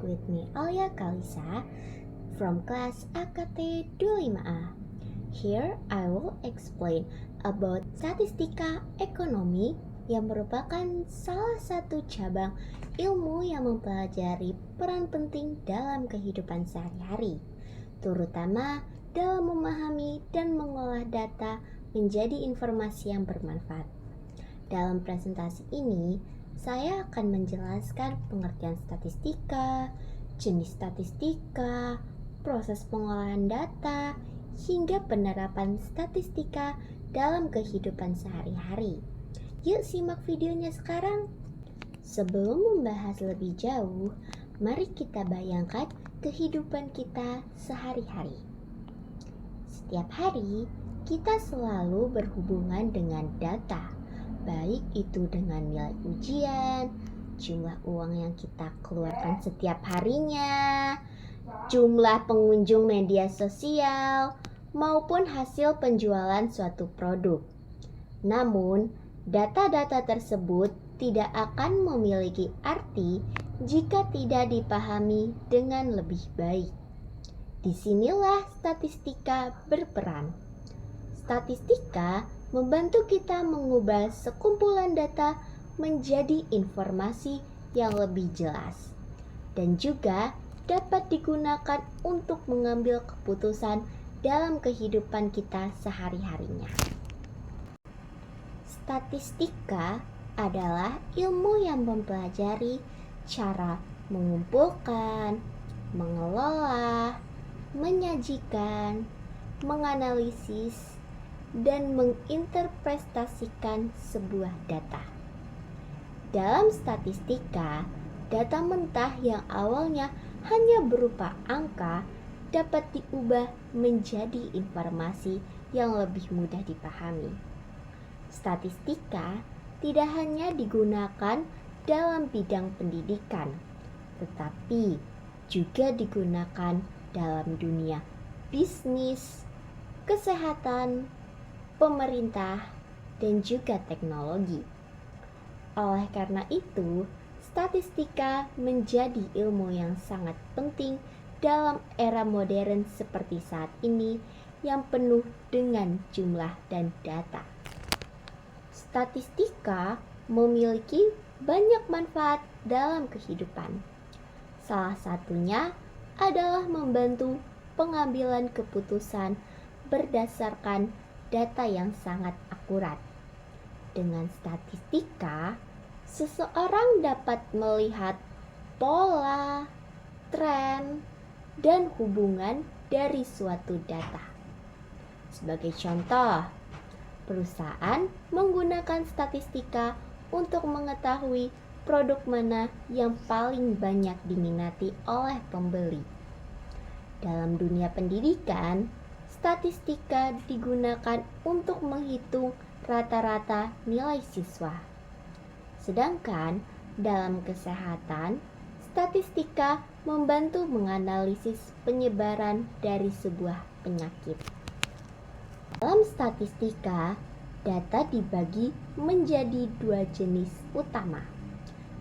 with me Alia Kalisa from class AKT 25A. Here I will explain about statistika ekonomi yang merupakan salah satu cabang ilmu yang mempelajari peran penting dalam kehidupan sehari-hari, terutama dalam memahami dan mengolah data menjadi informasi yang bermanfaat. Dalam presentasi ini, saya akan menjelaskan pengertian statistika, jenis statistika, proses pengolahan data, hingga penerapan statistika dalam kehidupan sehari-hari. Yuk simak videonya sekarang. Sebelum membahas lebih jauh, mari kita bayangkan kehidupan kita sehari-hari. Setiap hari, kita selalu berhubungan dengan data, baik itu dengan nilai ujian, jumlah uang yang kita keluarkan setiap harinya, jumlah pengunjung media sosial, maupun hasil penjualan suatu produk. Namun, data-data tersebut tidak akan memiliki arti jika tidak dipahami dengan lebih baik. Disinilah statistika berperan. Statistika membantu kita mengubah sekumpulan data menjadi informasi yang lebih jelas dan juga dapat digunakan untuk mengambil keputusan dalam kehidupan kita sehari-harinya. Statistika adalah ilmu yang mempelajari cara mengumpulkan, mengelola, menyajikan, menganalisis, dan menginterpretasikan sebuah data. Dalam statistika, data mentah yang awalnya hanya berupa angka dapat diubah menjadi informasi yang lebih mudah dipahami. Statistika tidak hanya digunakan dalam bidang pendidikan, tetapi juga digunakan dalam dunia bisnis, kesehatan, pemerintah, dan juga teknologi. Oleh karena itu, statistika menjadi ilmu yang sangat penting dalam era modern seperti saat ini yang penuh dengan jumlah dan data. Statistika memiliki banyak manfaat dalam kehidupan. Salah satunya adalah membantu pengambilan keputusan berdasarkan data yang sangat akurat. Dengan statistika, seseorang dapat melihat pola, tren, dan hubungan dari suatu data. Sebagai contoh, perusahaan menggunakan statistika untuk mengetahui produk mana yang paling banyak diminati oleh pembeli. Dalam dunia pendidikan, statistika digunakan untuk menghitung rata-rata nilai siswa. Sedangkan dalam kesehatan, statistika membantu menganalisis penyebaran dari sebuah penyakit. Dalam statistika, data dibagi menjadi dua jenis utama,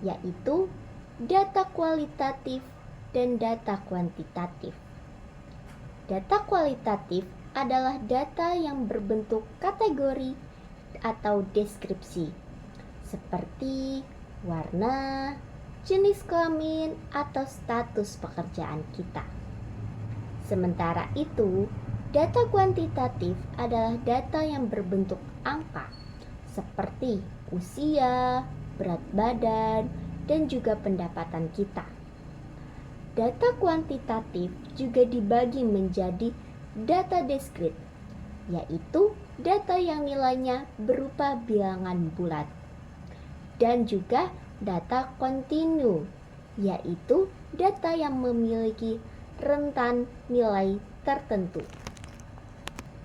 yaitu data kualitatif dan data kuantitatif. Data kualitatif adalah data yang berbentuk kategori atau deskripsi, seperti warna, jenis kelamin, atau status pekerjaan kita. Sementara itu, data kuantitatif adalah data yang berbentuk angka, seperti usia, berat badan, dan juga pendapatan kita. Data kuantitatif juga dibagi menjadi data diskrit, yaitu data yang nilainya berupa bilangan bulat, dan juga data kontinu, yaitu data yang memiliki rentan nilai tertentu.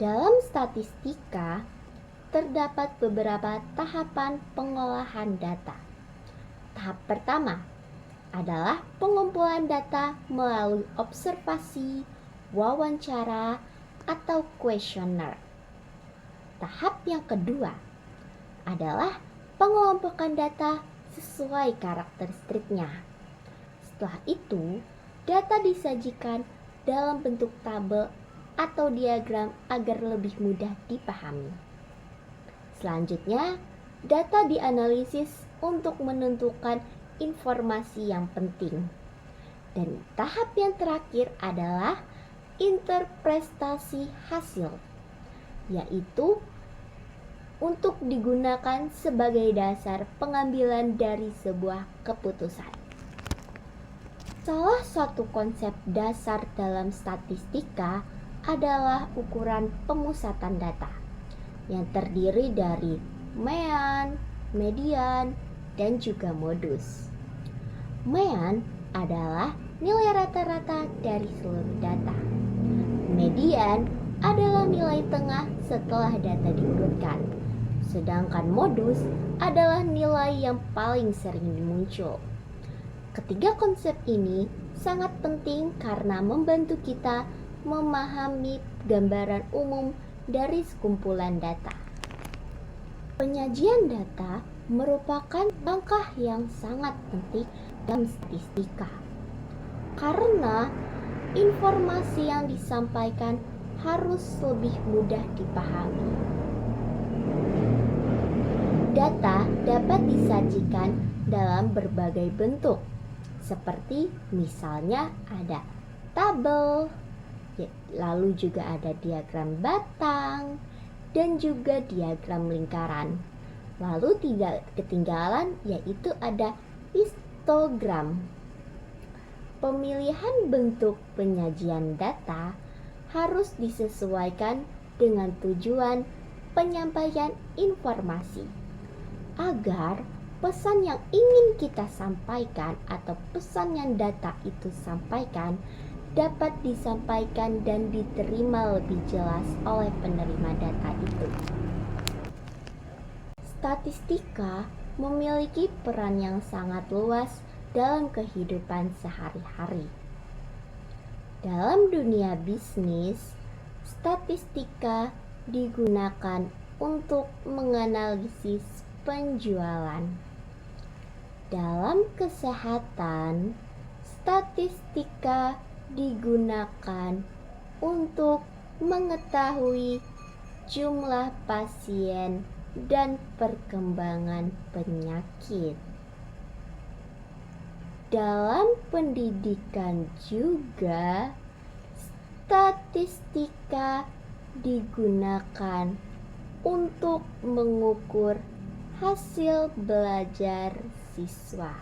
Dalam statistika, terdapat beberapa tahapan pengolahan data. Tahap pertama adalah pengumpulan data melalui observasi, wawancara, atau kuesioner. Tahap yang kedua adalah pengelompokan data sesuai karakteristiknya. Setelah itu, data disajikan dalam bentuk tabel atau diagram agar lebih mudah dipahami. Selanjutnya, data dianalisis untuk menentukan informasi yang penting. Dan tahap yang terakhir adalah interpretasi hasil, yaitu untuk digunakan sebagai dasar pengambilan dari sebuah keputusan. Salah satu konsep dasar dalam statistika adalah ukuran pemusatan data yang terdiri dari mean, median, dan juga modus. Mean adalah nilai rata-rata dari seluruh data. Median adalah nilai tengah setelah data diurutkan. Sedangkan modus adalah nilai yang paling sering muncul. Ketiga konsep ini sangat penting karena membantu kita memahami gambaran umum dari sekumpulan data. Penyajian data merupakan langkah yang sangat penting dalam statistika. Karena informasi yang disampaikan harus lebih mudah dipahami. Data dapat disajikan dalam berbagai bentuk, seperti misalnya ada tabel, lalu juga ada diagram batang, dan juga diagram lingkaran. Lalu tidak ketinggalan yaitu ada histogram. Pemilihan bentuk penyajian data harus disesuaikan dengan tujuan penyampaian informasi, agar pesan yang ingin kita sampaikan atau pesan yang data itu sampaikan dapat disampaikan dan diterima lebih jelas oleh penerima data itu. Statistika memiliki peran yang sangat luas dalam kehidupan sehari-hari. Dalam dunia bisnis, statistika digunakan untuk menganalisis penjualan. Dalam kesehatan, statistika digunakan untuk mengetahui jumlah pasien dan perkembangan penyakit. Dalam pendidikan juga, statistika digunakan untuk mengukur hasil belajar siswa.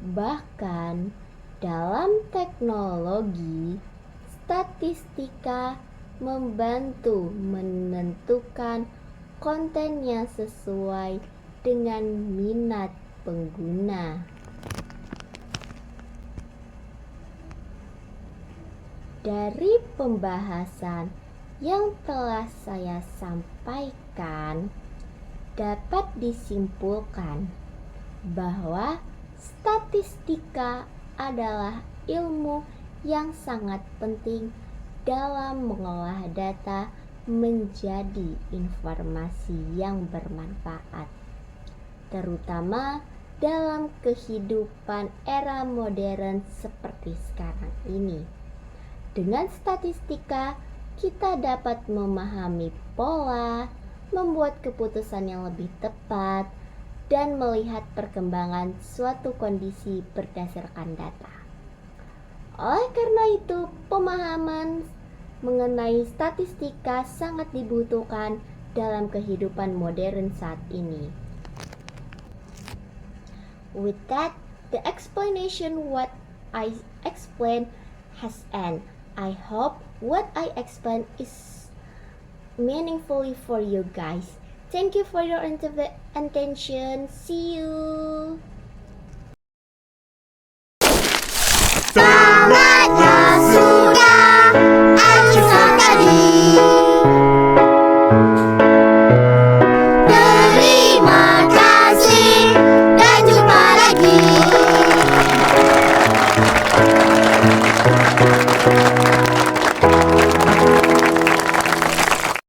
Bahkan dalam teknologi, statistika membantu menentukan konten yang sesuai dengan minat pengguna. Dari pembahasan yang telah saya sampaikan, dapat disimpulkan bahwa statistika adalah ilmu yang sangat penting dalam mengolah data menjadi informasi yang bermanfaat, terutama dalam kehidupan era modern seperti sekarang ini. Dengan statistika, kita dapat memahami pola, membuat keputusan yang lebih tepat, dan melihat perkembangan suatu kondisi berdasarkan data. Oleh karena itu, pemahaman mengenai statistika sangat dibutuhkan dalam kehidupan modern saat ini. With that, the explanation what I explained has ended. I hope what I explained is meaningfully for you guys. Thank you for your attention. See you.